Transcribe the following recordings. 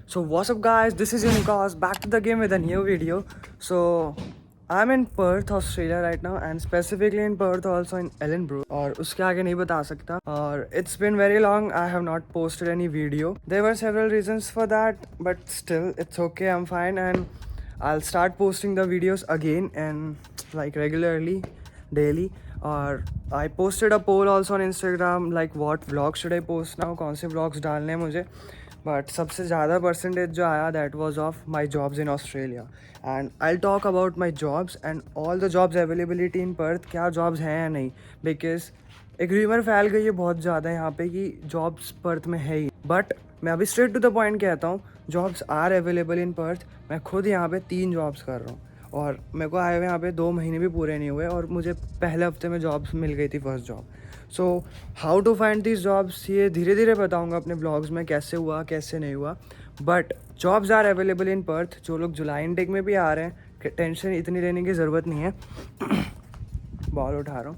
So what's up guys, this is Unikas back to the game with a new video. So I'm in Perth, Australia right now and specifically in Perth also in Ellenborough और उसके आगे नहीं बता सकता और it's been very long I have not posted any video. There were several reasons for that but still it's okay, I'm fine and I'll start posting the videos again and like regularly, daily. और I posted a poll also on Instagram like what vlog should I post now, कौन से vlogs डालने हैं मुझे. But सबसे ज़्यादा percentage जो आया that was of my jobs in Australia and I talk about my jobs and all the jobs availability in Perth, क्या जॉब्स हैं या नहीं. बिकॉज एक र्यूमर फैल गई है बहुत ज़्यादा यहाँ पे कि जॉब्स पर्थ में है ही, बट मैं अभी स्ट्रेट टू द पॉइंट कहता हूँ, jobs are available in Perth. मैं खुद यहाँ पे 3 जॉब्स कर रहा हूँ और मेरे को आए हुए यहाँ पे 2 महीने भी पूरे नहीं हुए और मुझे पहले हफ्ते में जॉब्स मिल गई थी, first job. So how to find this jobs ये धीरे धीरे बताऊंगा अपने ब्लॉग्स में, कैसे हुआ कैसे नहीं हुआ. But jobs are available in Perth. जो लोग जुलाई इनटेक में भी आ रहे हैं, टेंशन इतनी लेने की ज़रूरत नहीं है. बॉल उठा रहा हूँ.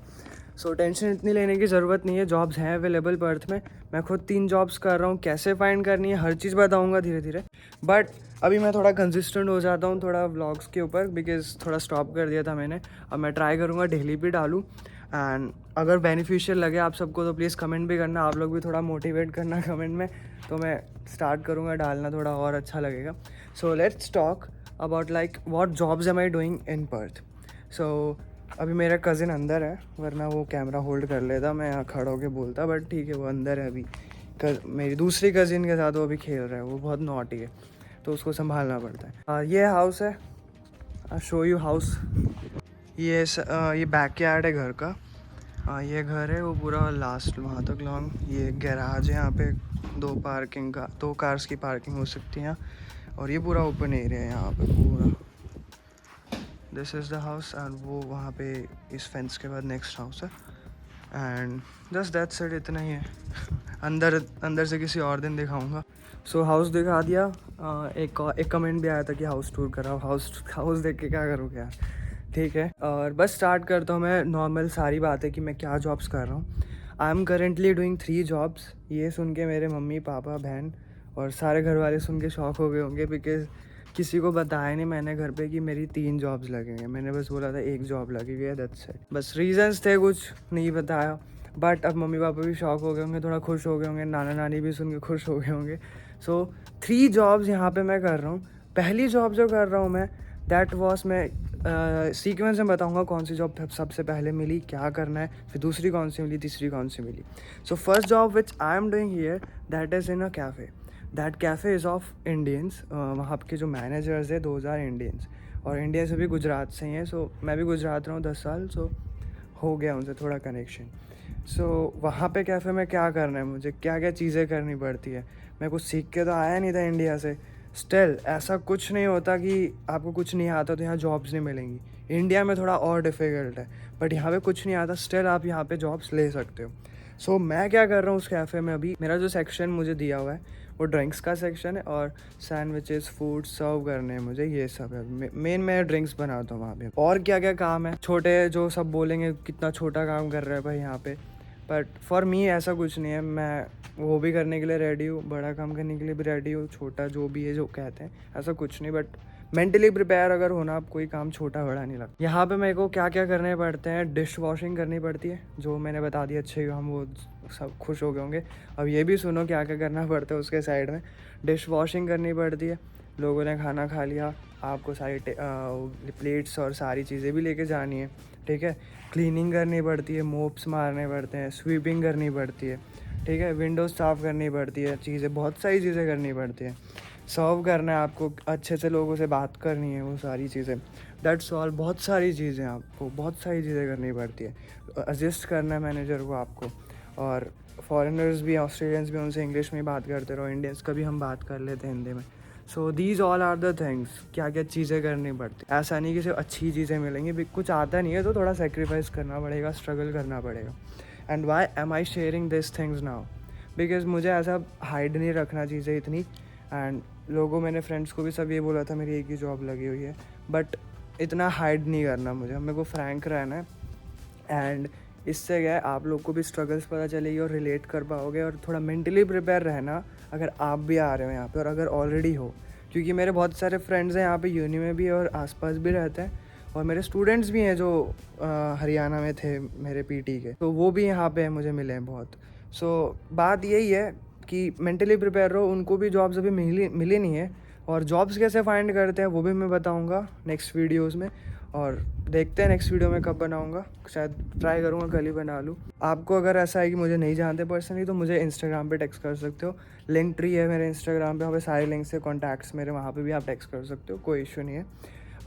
सो टेंशन इतनी लेने की ज़रूरत नहीं है, जॉब्स हैं अवेलेबल पर्थ में. मैं खुद 3 जॉब्स कर रहा हूँ, कैसे फाइंड करनी है हर चीज़ बताऊँगा धीरे धीरे. बट अभी मैं थोड़ा कंसिस्टेंट हो जाता हूँ थोड़ा व्लॉग्स के ऊपर, बिकॉज थोड़ा स्टॉप कर दिया था मैंने. अब मैं ट्राई करूँगा डेली भी डालूँ एंड अगर बेनिफिशियल लगे आप सबको तो प्लीज़ कमेंट भी करना, आप लोग भी थोड़ा मोटिवेट करना कमेंट में, तो मैं स्टार्ट करूँगा डालना, थोड़ा और अच्छा लगेगा. So let's talk about like what jobs am I doing in Perth. So अभी मेरा कज़िन अंदर है, वरना वो कैमरा होल्ड कर लेता, मैं यहाँ खड़ा होकर बोलता, बट ठीक है वो अंदर है अभी. मेरी दूसरी कज़िन के साथ वो अभी खेल रहा है, वो बहुत नॉटी है तो उसको संभालना पड़ता है. ये हाउस है, आई शो यू हाउस. ये बैक यार्ड है घर का. ये घर है वो पूरा लास्ट वहाँ तक लॉन्ग. ये गैराज है, यहाँ पे 2 कार्स की पार्किंग हो सकती है. और ये पूरा ओपन एरिया है यहाँ पे पूरा. This is the house and वो वहाँ पे इस फेंस के बाद नेक्स्ट हाउस है एंड जस्ट दैट साइड इतना ही है. अंदर से किसी और दिन दिखाऊंगा. सो हाउस दिखा दिया. एक कमेंट भी आया था कि हाउस टूर कराओ. हाउस देख के क्या करूँ यार. ठीक है, और बस स्टार्ट करता हूँ मैं. नॉर्मल सारी बात है कि मैं क्या जॉब्स कर रहा हूँ. I am currently doing 3 jobs. ये सुन के मेरे मम्मी पापा बहन और सारे घर वाले सुन के शॉक हो गए होंगे, बिकॉज किसी को बताया नहीं मैंने घर पे कि मेरी 3 जॉब्स लगी हुई हैं. मैंने बस बोला था 1 जॉब लगी हुई है, दैट्स इट. बस रीजंस थे, कुछ नहीं बताया. बट अब मम्मी पापा भी शॉक हो गए होंगे, थोड़ा खुश हो गए होंगे, नाना नानी भी सुन के खुश हो गए होंगे. सो 3 जॉब्स यहाँ पे मैं कर रहा हूँ. पहली जॉब जो कर रहा हूँ मैं, दैट वॉज, मैं सीक्वेंस में बताऊँगा कौन सी जॉब सबसे पहले मिली, क्या करना है, फिर दूसरी कौन सी मिली, तीसरी कौन सी मिली. So first job which I am doing here, that is in a cafe. That cafe is of Indians. वहाँ के जो मैनेजर्स है 2000 इंडियंस, और इंडिया से भी गुजरात से ही हैं. सो मैं भी गुजरात रहा हूँ 10 साल, सो हो गया उनसे थोड़ा कनेक्शन. सो वहाँ पे कैफ़े में क्या करना है, मुझे क्या क्या चीज़ें करनी पड़ती है. मैं कुछ सीख के तो आया नहीं था इंडिया से. स्टिल ऐसा कुछ नहीं होता कि आपको कुछ नहीं आता तो यहाँ जॉब्स नहीं मिलेंगी. इंडिया में थोड़ा और डिफ़िकल्ट है, बट यहाँ पे कुछ नहीं आता, स्टिल आप यहाँ पे जॉब्स ले सकते हो. सो मैं क्या कर रहा हूँ उस कैफ़े में. अभी मेरा जो सेक्शन मुझे दिया हुआ है वो ड्रिंक्स का सेक्शन है और सैंडविचेस फूड सर्व करने हैं मुझे, ये सब है. मेन मैं ड्रिंक्स बनाता हूँ वहाँ पे. और क्या क्या काम है छोटे, जो सब बोलेंगे कितना छोटा काम कर रहा है भाई यहाँ पे, बट फॉर मी ऐसा कुछ नहीं है. मैं वो भी करने के लिए रेडी हूँ, बड़ा काम करने के लिए भी रेडी हूँ, छोटा जो भी है जो कहते हैं ऐसा कुछ नहीं. बट मेंटली प्रिपेयर अगर होना, आप कोई काम छोटा बड़ा नहीं लगता. यहाँ पे मेरे को क्या क्या करने पड़ते हैं, डिश वॉशिंग करनी पड़ती है, जो मैंने बता दिया. अच्छे हम वो सब खुश हो गए होंगे. अब ये भी सुनो क्या क्या करना पड़ता है उसके साइड में. डिश वॉशिंग करनी पड़ती है. लोगों ने खाना खा लिया, आपको सारी प्लेट्स और सारी चीज़ें भी लेके जानी है. ठीक है, क्लीनिंग करनी पड़ती है, मोप्स मारने पड़ते हैं, स्वीपिंग करनी पड़ती है. ठीक है, विंडोज़ साफ़ करनी पड़ती है, चीज़ें बहुत सारी चीज़ें करनी पड़ती हैं. सर्व करना है आपको, अच्छे से लोगों से बात करनी है, वो सारी चीज़ें. That's all. बहुत सारी चीज़ें आपको, बहुत सारी चीज़ें करनी पड़ती है. असिस्ट करना है मैनेजर को आपको. और फॉरेनर्स भी, ऑस्ट्रेलियंस भी, उनसे इंग्लिश में ही बात करते रहो. इंडियंस का भी हम बात कर लेते हैं हिंदी में. So these all are the things. क्या क्या चीज़ें करनी पड़ती. ऐसा नहीं कि सिर्फ अच्छी चीज़ें मिलेंगी, कुछ आता नहीं है तो थोड़ा सेक्रीफाइस करना पड़ेगा, स्ट्रगल करना पड़ेगा. And why am I sharing this things now, because मुझे ऐसा हाइड नहीं रखना चीज़ें इतनी. एंड मैंने फ्रेंड्स को भी सब ये बोला था मेरी एक ही जॉब लगी हुई है, बट इतना हाइड नहीं करना मुझे. मेरे को फ्रैंक रहना है. एंड इससे क्या है, आप लोग को भी स्ट्रगल्स पता चलेगी और रिलेट कर पाओगे, और थोड़ा मेंटली प्रिपेयर रहना अगर आप भी आ रहे हो यहाँ पे और अगर ऑलरेडी हो, क्योंकि मेरे बहुत सारे फ्रेंड्स हैं यहाँ पे यूनी में भी और आसपास भी रहते हैं, और मेरे स्टूडेंट्स भी हैं जो हरियाणा में थे मेरे पीटी के, तो वो भी यहाँ पे मुझे मिले हैं बहुत। सो बात यही है कि मेंटली प्रिपेयर रहो, उनको भी जॉब्स अभी मिली नहीं है, और जॉब्स कैसे फाइंड करते हैं वो भी मैं बताऊँगा नेक्स्ट वीडियोज़ में, और देखते हैं नेक्स्ट वीडियो में कब बनाऊँगा, शायद ट्राई करूँगा कल ही बना लूँ। आपको अगर ऐसा है कि मुझे नहीं जानते पर्सनली तो मुझे इंस्टाग्राम पे टेक्स्ट कर सकते हो, लिंक ट्री है मेरे इंस्टाग्राम पे, वहाँ पे सारे लिंक्स है, कॉन्टैक्ट्स मेरे, वहाँ पे भी आप टेक्स्ट कर सकते हो, कोई इशू नहीं है।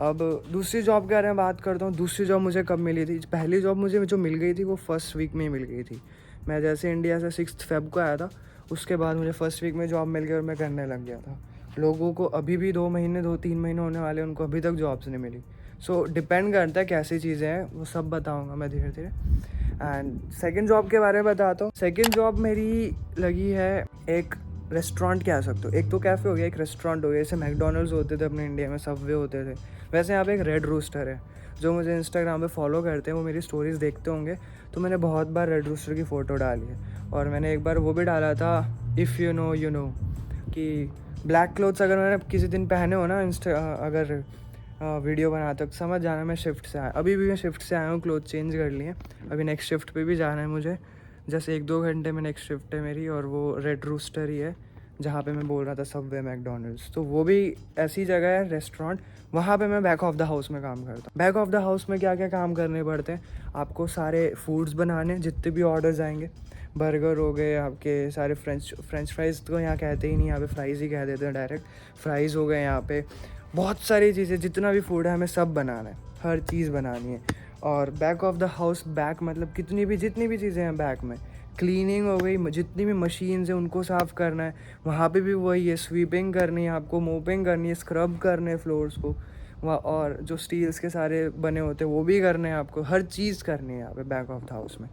अब दूसरी जॉब के बारे में बात करता हूँ। दूसरी जॉब मुझे कब मिली थी? पहली जॉब मुझे जो मिल गई थी वो फर्स्ट वीक में ही मिल गई थी। मैं जैसे इंडिया से 6 फ़रवरी को आया था, उसके बाद मुझे फर्स्ट वीक में जॉब मिल गई और मैं करने लग गया था। लोगों को अभी भी 2-3 महीने होने वाले, उनको अभी तक जॉब्स नहीं मिली। सो डिपेंड करता है कैसी चीज़ें हैं, वो सब बताऊँगा मैं धीरे धीरे। एंड सेकेंड जॉब के बारे में बताता हूँ। सेकेंड जॉब मेरी लगी है एक रेस्टोरेंट कह सकते हो, एक तो कैफ़े हो गया, एक रेस्टोरेंट हो गया। जैसे मैकडोनल्ड्स होते थे अपने इंडिया में, सबवे होते थे, वैसे यहाँ पे एक रेड रोस्टर है। जो मुझे इंस्टाग्राम पे फॉलो करते हैं वो मेरी स्टोरीज़ देखते होंगे, तो मैंने बहुत बार रेड रोस्टर की फ़ोटो डाली है। और मैंने एक बार वो भी डाला था, if you know you know, कि ब्लैक क्लोथ्स अगर मैंने किसी दिन पहने हो ना अगर वीडियो बनाते वक्त, समझ जाना मैं शिफ्ट से आया। अभी भी मैं शिफ्ट से आया हूँ, क्लोथ चेंज कर लिए, अभी नेक्स्ट शिफ्ट पे भी जाना है मुझे, जैसे 1-2 घंटे में नेक्स्ट शिफ्ट है मेरी, और वो रेड रोस्टर ही है जहाँ पे मैं बोल रहा था, सबवे मैकडोनल्ड्स। तो वो भी ऐसी जगह है रेस्टोरेंट, वहाँ पे मैं बैक ऑफ द हाउस में काम करता हूँ। बैक ऑफ द हाउस में क्या क्या काम करने पड़ते हैं आपको? सारे फूड्स बनाने, जितने भी ऑर्डर्स आएंगे, बर्गर हो गए आपके, सारे फ्रेंच फ्राइज़ तो यहाँ कहते ही नहीं, यहाँ पे फ्राइज़ ही कह देते हैं डायरेक्ट। फ्राइज़ हो गए यहाँ पे, बहुत सारी चीज़ें, जितना भी फूड है हमें सब बनाना है, हर चीज़ बनानी है। और back of the house, back मतलब जितनी भी चीज़ें हैं बैक में, क्लीनिंग हो गई, जितनी भी मशीन्स हैं उनको साफ़ करना है, वहाँ पे भी वही है, स्वीपिंग करनी है आपको, मोपिंग करनी है, स्क्रब करने हैं फ्लोर्स को, वहाँ और जो स्टील्स के सारे बने होते हैं वो भी करने हैं आपको, हर चीज़ करनी है यहाँ पे बैक ऑफ द हाउस में।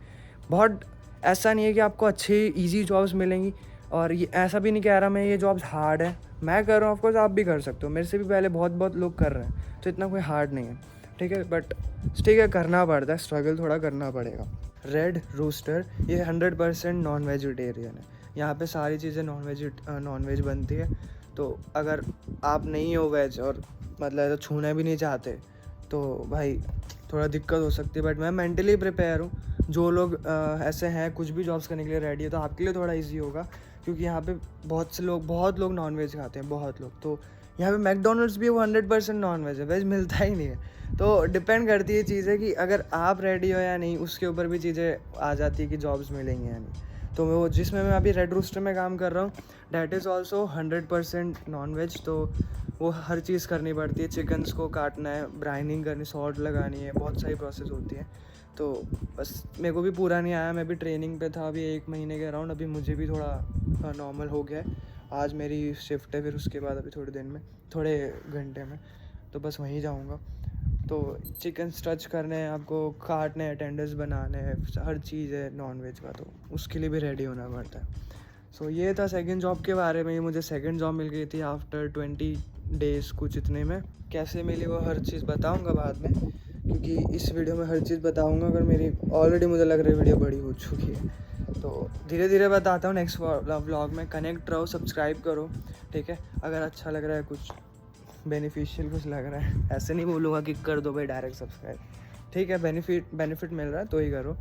बहुत ऐसा नहीं है कि आपको अच्छी ईजी जॉब्स मिलेंगी, और ये ऐसा भी नहीं कह रहा मैं ये जॉब्स हार्ड है, मैं कर रहा हूँ, ऑफकोर्स आप भी कर सकते हो, मेरे से भी पहले बहुत लोग कर रहे हैं, तो इतना कोई हार्ड नहीं है, ठीक है। बट ठीक है, करना पड़ता है, स्ट्रगल थोड़ा करना पड़ेगा। रेड रोस्टर ये 100% नॉन वेजिटेरियन है, यहाँ पे सारी चीज़ें नॉन वेज बनती है। तो अगर आप नहीं हो वेज और मतलब तो छूना भी नहीं चाहते तो भाई थोड़ा दिक्कत हो सकती है, बट मैं मेंटली प्रिपेयर हूँ। जो लोग ऐसे हैं कुछ भी जॉब्स करने के लिए रेडी है, तो आपके लिए थोड़ा इजी होगा, क्योंकि यहाँ पे बहुत लोग नॉन वेज खाते हैं, बहुत लोग। तो यहाँ पे मैकडोनल्ड्स भी वो 100% नॉन वेज है, वेज मिलता ही नहीं है। तो डिपेंड करती है चीज़ें कि अगर आप रेडी हो या नहीं, उसके ऊपर भी चीज़ें आ जाती है कि जॉब्स मिलेंगी या नहीं। तो वो जिसमें मैं अभी रेड रोस्टर में काम कर रहा हूँ, that is also 100% non veg. तो वो हर चीज़ करनी पड़ती है, चिकन्स को काटना है, ब्राइनिंग करनी, सॉल्ट लगानी है, बहुत सारी प्रोसेस होती है। तो बस मेरे को भी पूरा नहीं आया, मैं भी ट्रेनिंग पे था अभी 1 महीने के अराउंड, अभी मुझे भी थोड़ा नॉर्मल हो गया है। आज मेरी शिफ्ट है, फिर उसके बाद अभी थोड़े घंटे में तो बस वहीं जाऊँगा। तो चिकन स्टच करने हैं आपको, काटने हैं, टेंडर्स बनाने हैं, हर चीज़ है नॉन वेज का, तो उसके लिए भी रेडी होना पड़ता है। सो ये था सेकंड जॉब के बारे में। मुझे सेकंड जॉब मिल गई थी आफ्टर 20 डेज़ कुछ इतने में। कैसे मिली वो हर चीज़ बताऊंगा बाद में, क्योंकि इस वीडियो में हर चीज़ बताऊंगा अगर मेरी ऑलरेडी मुझे लग रहा है वीडियो बड़ी हो चुकी है। तो धीरे धीरे बताता हूँ नेक्स्ट व्लॉग में। कनेक्ट रहो, सब्सक्राइब करो, ठीक है। अगर अच्छा लग रहा है, कुछ बेनिफिशियल कुछ लग रहा है, ऐसे नहीं बोलूँगा कि कर दो भाई डायरेक्ट सब्सक्राइब, ठीक है। बेनिफिट मिल रहा है तो ही करो।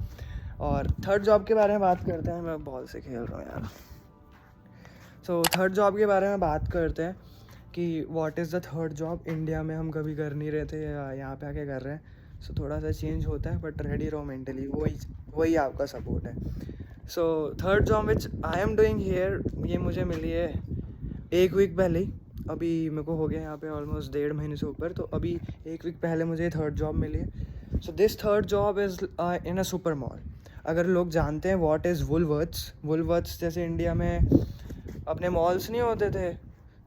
और थर्ड जॉब के बारे में बात करते हैं। मैं बॉल से खेल रहा हूँ यार। सो थर्ड जॉब के बारे में बात करते हैं कि what is the third job. India में हम कभी कर नहीं रहे थे, या यहाँ पे आके कर रहे हैं। सो थोड़ा सा चेंज होता है, बट रेडी रहो मेंटली, वही आपका सपोर्ट है। So third job which I am doing here, ये मुझे मिली है 1 वीक पहले ही। अभी मेरे को हो गया यहाँ पे ऑलमोस्ट 1.5 महीने से ऊपर, तो अभी 1 वीक पहले मुझे थर्ड जॉब मिली है। So this third job is in a super mall. अगर लोग जानते हैं व्हाट इज़ वुलवर्थ्स जैसे इंडिया में अपने मॉल्स नहीं होते थे,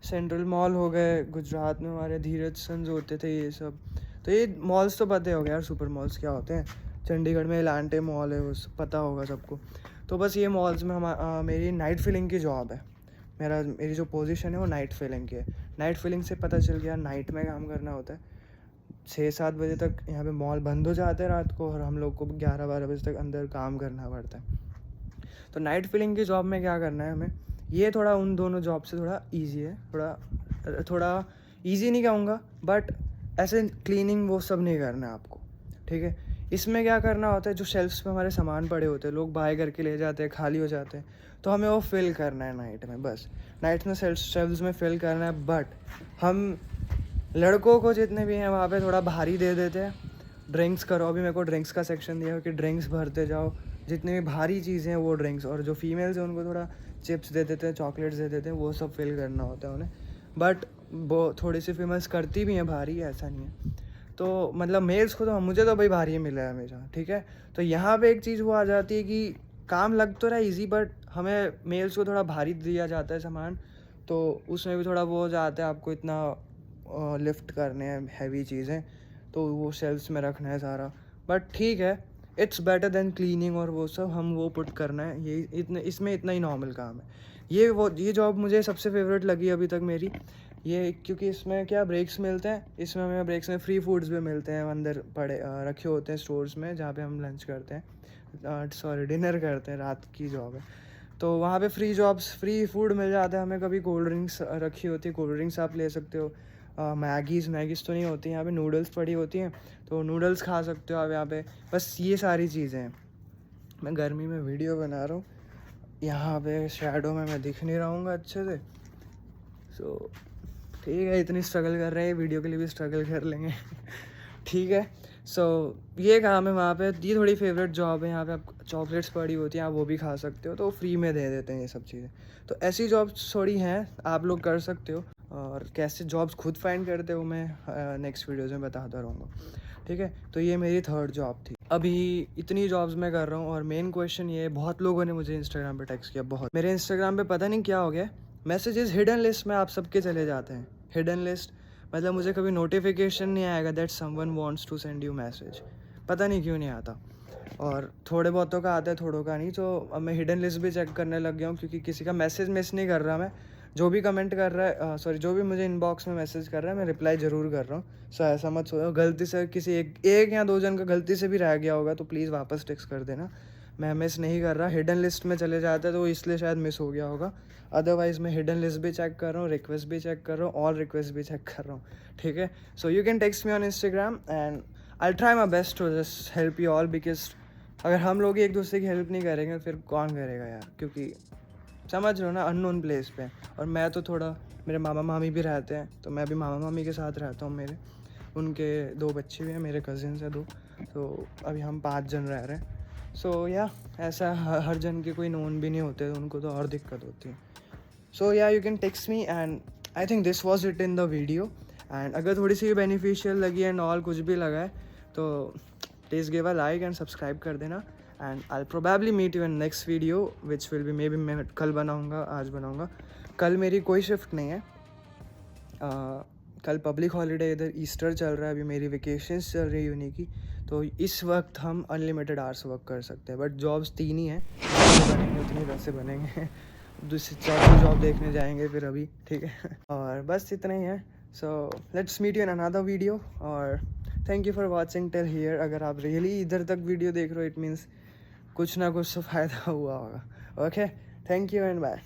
सेंट्रल मॉल हो गए, गुजरात में हमारे धीरज सन्स होते थे, ये सब। तो ये मॉल्स तो पता हो गया यार, सुपर मॉल्स क्या होते हैं। चंडीगढ़ में इलांटे मॉल है, वो पता होगा सबको। तो बस ये मॉल्स में मेरी नाइट फिलिंग की जॉब है। मेरी जो पोजीशन है वो नाइट फिलिंग की है। नाइट फिलिंग से पता चल गया नाइट में काम करना होता है। 6-7 बजे तक यहाँ पे मॉल बंद हो जाते हैं रात को, और हम लोग को 11-12 बजे तक अंदर काम करना पड़ता है। तो नाइट फिलिंग की जॉब में क्या करना है हमें ये थोड़ा उन दोनों जॉब से थोड़ा ईजी है, थोड़ा ईजी नहीं कहूँगा, बट ऐसे क्लीनिंग वो सब नहीं करना है आपको, ठीक है। इसमें क्या करना होता है, जो शेल्फ्स पे हमारे सामान पड़े होते हैं, लोग बाय करके ले जाते हैं, खाली हो जाते हैं, तो हमें वो फिल करना है नाइट में, बस नाइट में शेल्फ्स में फिल करना है। बट हम लड़कों को जितने भी हैं वहाँ पे थोड़ा भारी दे देते हैं। ड्रिंक्स करो, अभी मेरे को ड्रिंक्स का सेक्शन दिया है कि ड्रिंक्स भरते जाओ, जितनी भी भारी चीज़ें हैं वो ड्रिंक्स, और जो फीमेल्स हैं उनको थोड़ा चिप्स दे देते हैं, चॉकलेट्स दे देते हैं, वो सब फिल करना होता है उन्हें। बट वो थोड़ी सी फीमेल्स करती भी हैं भारी, ऐसा नहीं है। तो मतलब मेल्स को तो मुझे तो भाई भारी ही मिला है हमेशा, ठीक है। तो यहाँ पे एक चीज़ वो आ जाती है कि काम लग तो रहा है ईजी, बट हमें मेल्स को थोड़ा भारी दिया जाता है सामान, तो उसमें भी थोड़ा वो हो जाता है, आपको इतना लिफ्ट करने हैं हैवी चीज़ें, तो वो शेल्फ्स में रखना है सारा। बट ठीक है, इट्स बेटर देन क्लीनिंग और वो सब, हम वो पुट करना है, ये इतने इसमें इतना ही नॉर्मल काम है। ये जॉब मुझे सबसे फेवरेट लगी अभी तक मेरी, ये क्योंकि इसमें क्या ब्रेक्स मिलते हैं, इसमें हमें ब्रेक्स में फ्री फूड्स भी मिलते हैं, अंदर पड़े रखे होते हैं स्टोर्स में, जहाँ पे हम लंच करते हैं, डिनर करते हैं, रात की जॉब है, तो वहाँ पे फ्री फूड मिल जाता है हमें। कभी कोल्ड ड्रिंक्स रखी होती है, कोल्ड ड्रिंक्स आप ले सकते हो। मैगीज़ तो नहीं होती यहाँ पे, नूडल्स पड़ी होती हैं, तो नूडल्स खा सकते हो आप यहाँ पे। बस ये सारी चीज़ें हैं। मैं गर्मी में वीडियो बना रहा हूँ, यहाँ पे शैडो में मैं दिख नहीं रहूँगा अच्छे से, सो ठीक है, इतनी स्ट्रगल कर रहे हैं, वीडियो के लिए भी स्ट्रगल कर लेंगे ठीक है। सो ये काम है वहाँ पे, ये थोड़ी फेवरेट जॉब है। यहाँ पे आप चॉकलेट्स पड़ी होती हैं, आप वो भी खा सकते हो, तो फ्री में दे देते हैं ये सब चीज़ें। तो ऐसी जॉब्स थोड़ी हैं, आप लोग कर सकते हो। और कैसे जॉब्स खुद फाइंड करते हो मैं नेक्स्ट वीडियोज़ में बताता रहूँगा, ठीक है। तो ये मेरी थर्ड जॉब थी। अभी इतनी जॉब्स मैं कर रहा हूँ, और मेन क्वेश्चन ये है, बहुत लोगों ने मुझे इंस्टाग्राम पे टेक्स्ट किया, बहुत, मेरे इंस्टाग्राम पे पता नहीं क्या हो गया, मैसेजेस हिडन लिस्ट में आप सबके चले जाते हैं। हिडन लिस्ट मतलब मुझे कभी नोटिफिकेशन नहीं आएगा that someone wants to send you message, पता नहीं क्यों नहीं आता, और थोड़े बहुतों का आता है, थोड़ों का नहीं। तो अब मैं हिडन लिस्ट भी चेक करने लग गया हूँ, क्योंकि किसी का मैसेज मिस नहीं कर रहा मैं, जो भी कमेंट कर रहा है, जो भी मुझे इनबॉक्स में मैसेज कर रहा है, मैं रिप्लाई ज़रूर कर रहा हूँ। सो ऐसा मत सोचो गलती से किसी एक या दो जन का गलती से भी रह गया होगा, तो प्लीज़ वापस टेक्स्ट कर देना, मैं मिस नहीं कर रहा। हिडन लिस्ट में चले जाते हैं तो इसलिए शायद मिस हो गया होगा, अदरवाइज़ मैं हिडन लिस्ट भी चेक कर रहा हूँ, रिक्वेस्ट भी चेक कर रहा हूँ, ऑल रिक्वेस्ट भी चेक कर रहा हूँ, ठीक है। So you can text me on Instagram and I try my best to just help you all, because अगर हम लोग एक दूसरे की हेल्प नहीं करेंगे फिर कौन करेगा यार, क्योंकि समझ लो ना, अननोन प्लेस पे। और मैं तो थोड़ा, मेरे मामा मामी भी रहते हैं, तो मैं भी मामा मामी के साथ रहता हूँ, मेरे उनके 2 बच्चे भी हैं, मेरे कज़िन्स हैं 2, तो अभी हम 5 जन रह रहे हैं। सो या ऐसा हर जन के कोई नोन भी नहीं होते, तो उनको तो और दिक्कत होती है। सो या you can text me and I think this was it in the video. And अगर थोड़ी सी बेनिफिशियल लगी एंड ऑल कुछ भी लगा है तो please give a like and subscribe कर देना। And I probably meet you in next video which will be maybe, मैं कल बनाऊँगा, आज बनाऊँगा। कल मेरी कोई शिफ्ट नहीं है, कल पब्लिक हॉलीडे, इधर ईस्टर चल रहा है, अभी मेरी वेकेशंस चल रही है यूनी की, तो इस वक्त हम अनलिमिटेड आवर्स वर्क कर सकते हैं। बट जॉब्स 3 ही हैं, बनेंगे उतनी पैसे बनेंगे दूसरी चौथी जॉब देखने जाएंगे फिर अभी, ठीक है और बस इतना ही है। So let's meet you in another video, और thank you for watching till here. अगर आप रियली इधर तक वीडियो देख रहे हो, इट मीन्स कुछ ना कुछ तो फ़ायदा हुआ होगा। Okay, thank you and bye.